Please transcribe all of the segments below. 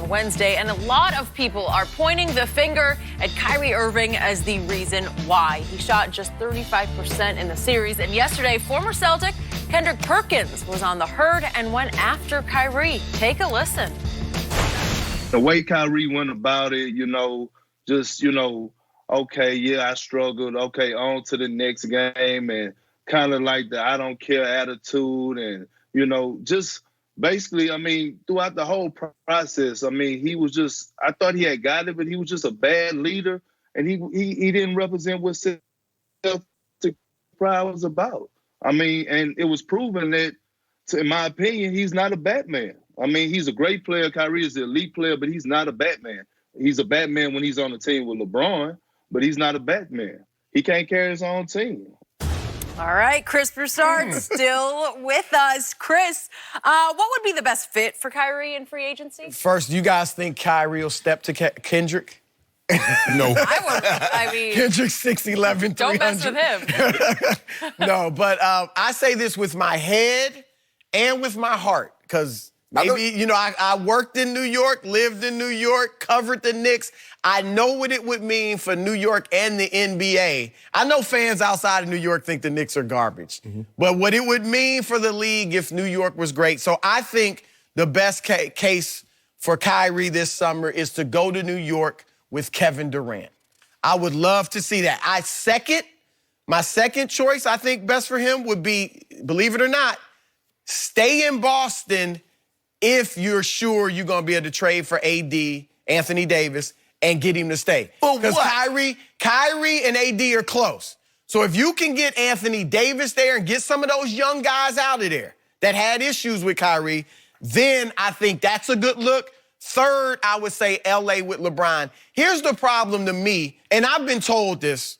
on Wednesday, and a lot of people are pointing the finger at Kyrie Irving as the reason why. He shot just 35% in the series, and yesterday, former Celtic Kendrick Perkins was on the herd and went after Kyrie. Take a listen. The way Kyrie went about it, okay, yeah, I struggled. Okay, on to the next game, and kind of like the I don't care attitude, and, just basically, throughout the whole process, he was just, I thought he had got it, but he was just a bad leader, and he didn't represent what self-pride was about. And it was proven that, in my opinion, he's not a Batman. He's a great player. Kyrie is an elite player, but he's not a Batman. He's a Batman when he's on the team with LeBron, but he's not a Batman. He can't carry his own team. All right, Chris Broussard still with us. Chris, what would be the best fit for Kyrie in free agency? First, you guys think Kyrie will step to Kendrick? I No. would. Kendrick's 6'11", 300. Don't mess with him. No, but I say this with my head and with my heart, because maybe, I worked in New York, lived in New York, covered the Knicks. I know what it would mean for New York and the NBA. I know fans outside of New York think the Knicks are garbage. But what it would mean for the league if New York was great. So I think the best case for Kyrie this summer is to go to New York with Kevin Durant. I would love to see that. My second choice, I think best for him would be, believe it or not, stay in Boston if you're sure you're going to be able to trade for AD, Anthony Davis, and get him to stay. Because Kyrie and AD are close. So if you can get Anthony Davis there and get some of those young guys out of there that had issues with Kyrie, then I think that's a good look. Third, I would say LA with LeBron. Here's the problem to me, and I've been told this,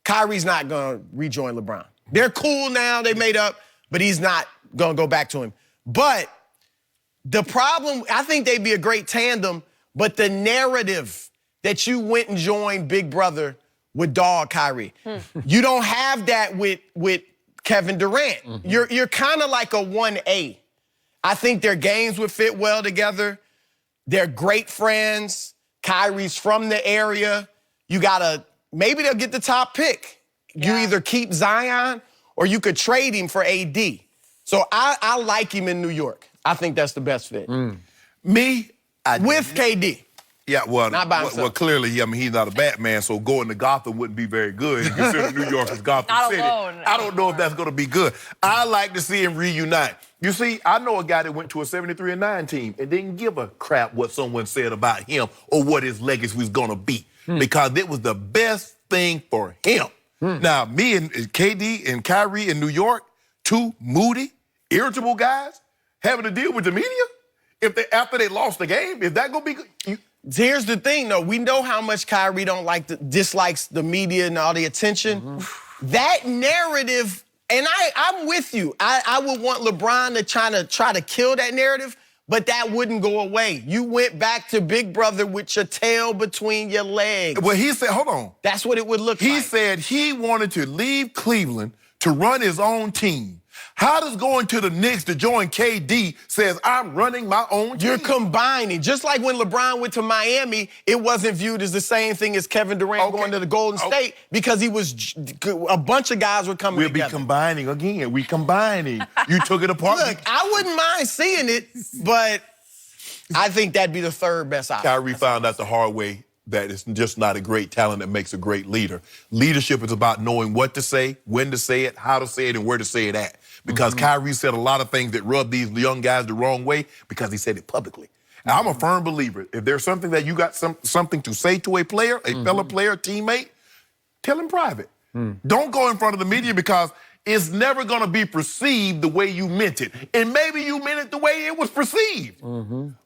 Kyrie's not going to rejoin LeBron. They're cool now, they made up, but he's not going to go back to him. But the problem, I think they'd be a great tandem, but the narrative that you went and joined Big Brother with dog Kyrie, you don't have that with Kevin Durant. You're kind of like a 1A. I think their games would fit well together. They're great friends. Kyrie's from the area. Maybe they'll get the top pick. You either keep Zion or you could trade him for AD. So I like him in New York. I think that's the best fit. Me? With KD. Yeah, well, not by himself. Well, clearly, he's not a Batman, so going to Gotham wouldn't be very good. Consider New York as Gotham City. Alone. I don't know if that's going to be good. I like to see him reunite. You see, I know a guy that went to a 73-9 team and didn't give a crap what someone said about him or what his legacy was going to be because it was the best thing for him. Now, me and KD and Kyrie in New York, two moody, irritable guys, having to deal with the media after they lost the game, is that going to be good? Here's the thing, though. We know how much Kyrie dislikes the media and all the attention. That narrative, and I'm with you. I would want LeBron to try to kill that narrative, but that wouldn't go away. You went back to Big Brother with your tail between your legs. Well, he said, hold on. That's what it would look like. He said he wanted to leave Cleveland to run his own team. How does going to the Knicks to join KD says, I'm running my own team? You're combining. Just like when LeBron went to Miami, it wasn't viewed as the same thing as Kevin Durant going to the Golden State because a bunch of guys were coming together. We'll be combining again. We combining. You took it apart. Look, I wouldn't mind seeing it, but I think that'd be the third best option. Kyrie found out the hard way that it's just not a great talent that makes a great leader. Leadership is about knowing what to say, when to say it, how to say it, and where to say it at. Because Kyrie said a lot of things that rubbed these young guys the wrong way because he said it publicly. Now, I'm a firm believer. If there's something that you got something to say to a player, a fellow player, teammate, tell him private. Don't go in front of the media because it's never going to be perceived the way you meant it. And maybe you meant it the way it was perceived.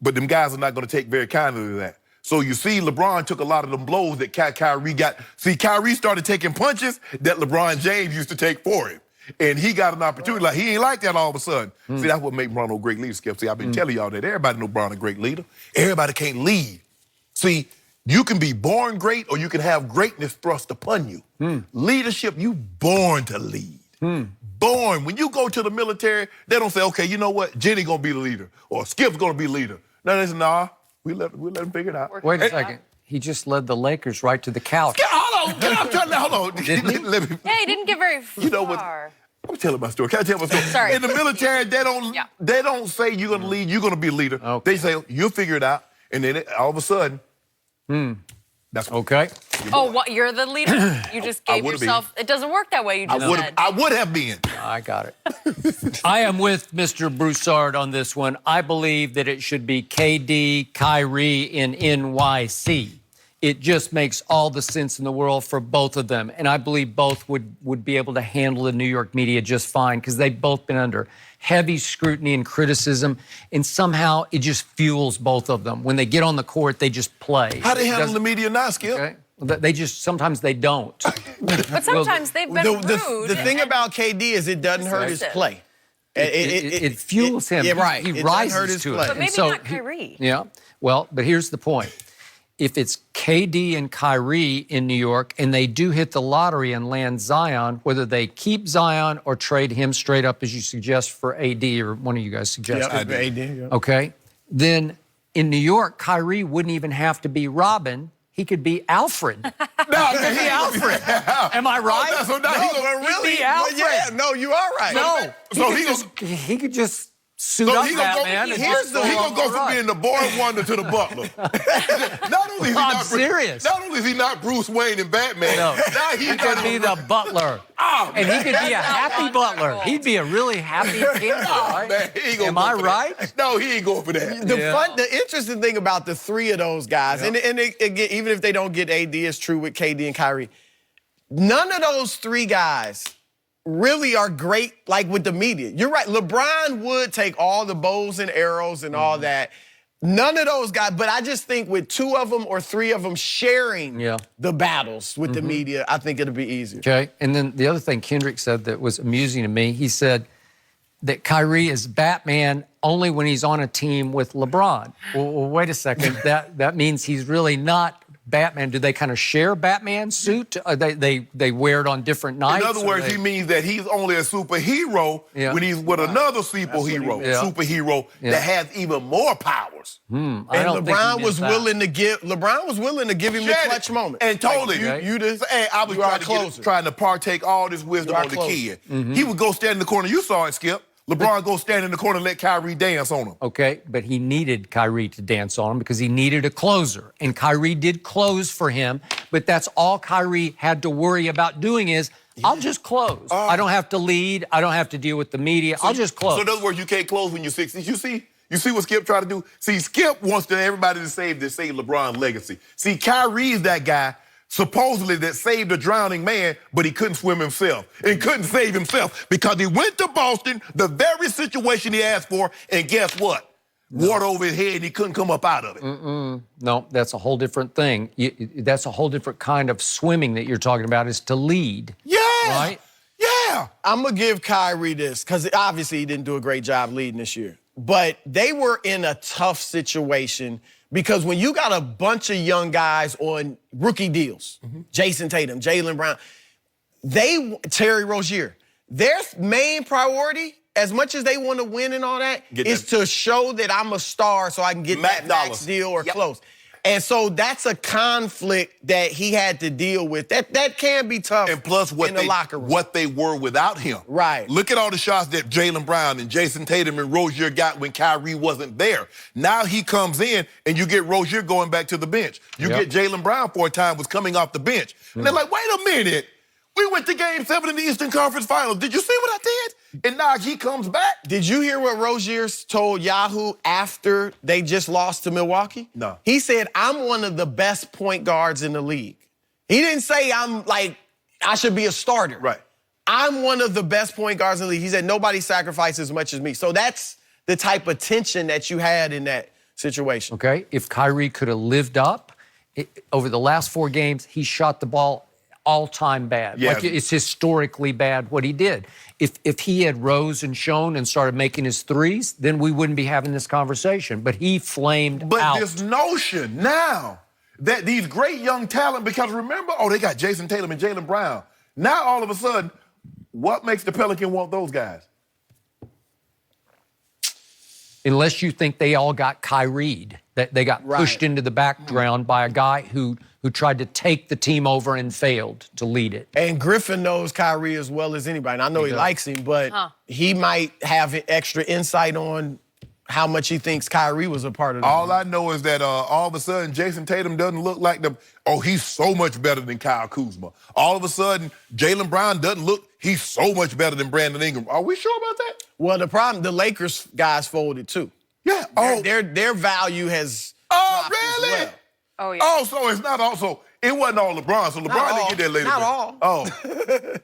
But them guys are not going to take very kindly to that. So you see, LeBron took a lot of them blows that Kyrie got. See, Kyrie started taking punches that LeBron James used to take for him. And he got an opportunity. Like, he ain't like that all of a sudden. See, that's what made Bron a great leader, Skip. See, I've been telling y'all that everybody know Bron a great leader. Everybody can't lead. See, you can be born great or you can have greatness thrust upon you. Leadership, you born to lead. Born. When you go to the military, they don't say, okay, you know what? Jenny gonna be the leader or Skip's gonna be the leader. No, they say, nah, We let him figure it out. Wait a second. He just led the Lakers right to the couch. Hold on. Hold on. Let me, Yeah, he didn't get very far. you know what? I'm telling my story. Can I tell my story? Sorry. In the military, they don't say you're going to lead, you're going to be a leader. Okay. They say, you'll figure it out. And then all of a sudden, that's Okay. Oh, what? You're the leader? You just gave would've yourself. It doesn't work that way. You just said. I would have been. I got it. I am with Mr. Broussard on this one. I believe that it should be KD, Kyrie in NYC. It just makes all the sense in the world for both of them. And I believe both would be able to handle the New York media just fine because they've both been under heavy scrutiny and criticism. And somehow it just fuels both of them. When they get on the court, they just play. How they handle the media now, Skip? Okay? They just, sometimes they don't. But sometimes they've been rude. The thing about KD is it doesn't hurt his play. It fuels him. Yeah, right. He It doesn't hurt rises his to play. it. But maybe And so not Kyrie. Yeah. Well, but here's the point. If it's KD and Kyrie in New York and they do hit the lottery and land Zion, whether they keep Zion or trade him straight up, as you suggest, for AD, or one of you guys suggested. Yeah, AD, yeah. Okay. Then in New York, Kyrie wouldn't even have to be Robin. He could be Alfred. No, He could be Alfred. Am I right? So now he gonna really? Be Alfred. Yeah, no, you are right. No. So he could just suit up he gonna Batman. and he just gonna go from right. being the boy wonder to the butler. Not only is he I'm not serious. Not only is he not Bruce Wayne and Batman. No. Now He could be the butler. And he could be a happy butler. He'd be a really happy kid, right? Man, he ain't gonna Am go I for right? that. No, he ain't going for that. The interesting thing about the three of those guys, and again, even if they don't get AD, it's true with KD and Kyrie. None of those three guys really are great, like with the media. You're right. LeBron would take all the bows and arrows and all that. None of those guys, but I just think with two of them or three of them sharing the battles with the media, I think it'll be easier. Okay. And then the other thing Kendrick said that was amusing to me, he said that Kyrie is Batman only when he's on a team with LeBron. Well, wait a second. That means he's really not Batman. Do they kind of share Batman suit? They wear it on different nights? In other words, he means that he's only a superhero when he's with another superhero that has even more powers. And LeBron was willing to give him the clutch moment. And totally. Like, I was trying to partake all this wisdom on the kid. He would go stand in the corner. You saw it, Skip. LeBron go stand in the corner and let Kyrie dance on him. Okay, but he needed Kyrie to dance on him because he needed a closer. And Kyrie did close for him, but that's all Kyrie had to worry about doing is, I'll just close. I don't have to lead. I don't have to deal with the media. I'll just close. So in other words, you can't close when you're 60. You see what Skip tried to do? See, Skip wants everybody to save LeBron's legacy. See, Kyrie's that guy supposedly that saved a drowning man, but he couldn't swim himself and couldn't save himself because he went to Boston, the very situation he asked for, and guess what? Water over his head and he couldn't come up out of it. No, that's a whole different thing. That's a whole different kind of swimming that you're talking about is to lead. Yeah. Right? Yeah. I'm going to give Kyrie this because obviously he didn't do a great job leading this year. But they were in a tough situation because when you got a bunch of young guys on rookie deals, Jason Tatum, Jaylen Brown, Terry Rozier, their main priority, as much as they want to win and all that, is to show that I'm a star so I can get that max deal or close. And so that's a conflict that he had to deal with. That can be tough. And plus in the locker room. What they were without him. Right. Look at all the shots that Jaylen Brown and Jason Tatum and Rozier got when Kyrie wasn't there. Now he comes in and you get Rozier going back to the bench. You get Jaylen Brown for a time was coming off the bench. And they're like, wait a minute. We went to Game 7 in the Eastern Conference Finals. Did you see what I did? And now he comes back. Did you hear what Rozier told Yahoo after they just lost to Milwaukee? No. He said, I'm one of the best point guards in the league. He didn't say I should be a starter. Right. I'm one of the best point guards in the league. He said, nobody sacrificed as much as me. So that's the type of tension that you had in that situation. Okay, if Kyrie could have lived up, over the last 4 games, he shot the ball all-time bad. Yeah. Like it's historically bad what he did. If he had rose and shone and started making his threes, then we wouldn't be having this conversation. But he flamed out. But this notion now that these great young talent, because remember, they got Jason Tatum and Jaylen Brown. Now all of a sudden, what makes the Pelican want those guys? Unless you think they all got Kyried. They got pushed into the background by a guy who tried to take the team over and failed to lead it. And Griffin knows Kyrie as well as anybody. And I know he likes him, but he might have extra insight on how much he thinks Kyrie was a part of it. All I know is that all of a sudden Jason Tatum doesn't look like the. Oh, he's so much better than Kyle Kuzma. All of a sudden, Jaylen Brown doesn't look. He's so much better than Brandon Ingram. Are we sure about that? Well, the problem, the Lakers guys folded too. Yeah. Their value has. Oh, dropped as really? well. Oh, yeah. Oh, so it's not also. It wasn't all LeBron, so LeBron didn't get that later. Not all. Oh.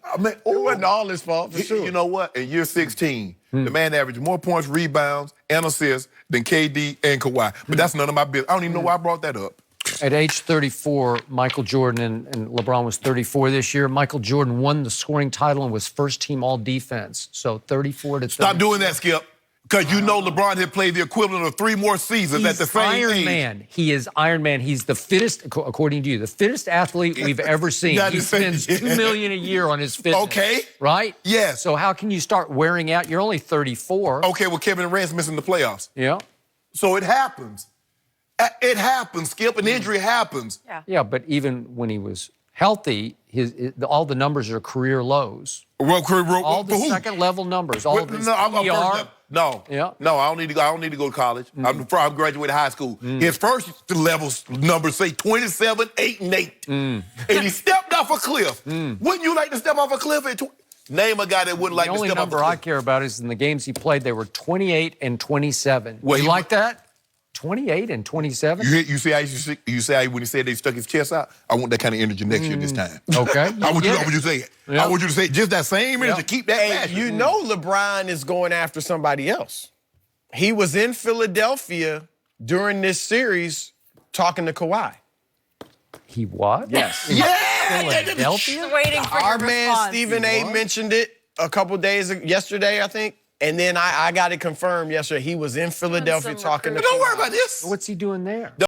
I mean, It wasn't all his fault, for sure. You know what? In year 16, the man averaged more points, rebounds, and assists than KD and Kawhi. But that's none of my business. I don't even know why I brought that up. At age 34, Michael Jordan and LeBron was 34 this year. Michael Jordan won the scoring title and was first team all defense. So 34 to 30. Stop doing that, Skip. Because you know LeBron had played the equivalent of 3 more seasons at the same Iron age. Man. He is Iron Man. He's the fittest, according to you, the fittest athlete we've ever seen. He spends $2 million a year on his fitness. Okay. Right? Yes. So how can you start wearing out? You're only 34. Okay, well, Kevin Durant's missing the playoffs. Yeah. So it happens. It happens, Skip. An injury happens. Yeah, but even when he was healthy, all the numbers are career lows. Well, All the second level numbers, all of his PER. No, I don't need to go. I don't need to go to college. I'm graduated high school. His first level numbers say 27, 8, and 8, and he stepped off a cliff. Wouldn't you like to step off a cliff at? Name a guy that wouldn't like to step off a cliff. The only number I care about is in the games he played, they were 28 and 27. Well, you like that? 28 and 27? You see how when he said they stuck his chest out? I want that kind of energy next year this time. Okay. I want you to say it. Yeah. I want you to say just that same energy. Keep that passion. You know LeBron is going after somebody else. He was in Philadelphia during this series talking to Kawhi. He what? Yes. Philadelphia? Waiting for Our your man response. Stephen A. mentioned it a couple days yesterday, I think. And then I got it confirmed yesterday. He was in Philadelphia talking to Kawhi. Don't worry about this. What's he doing there?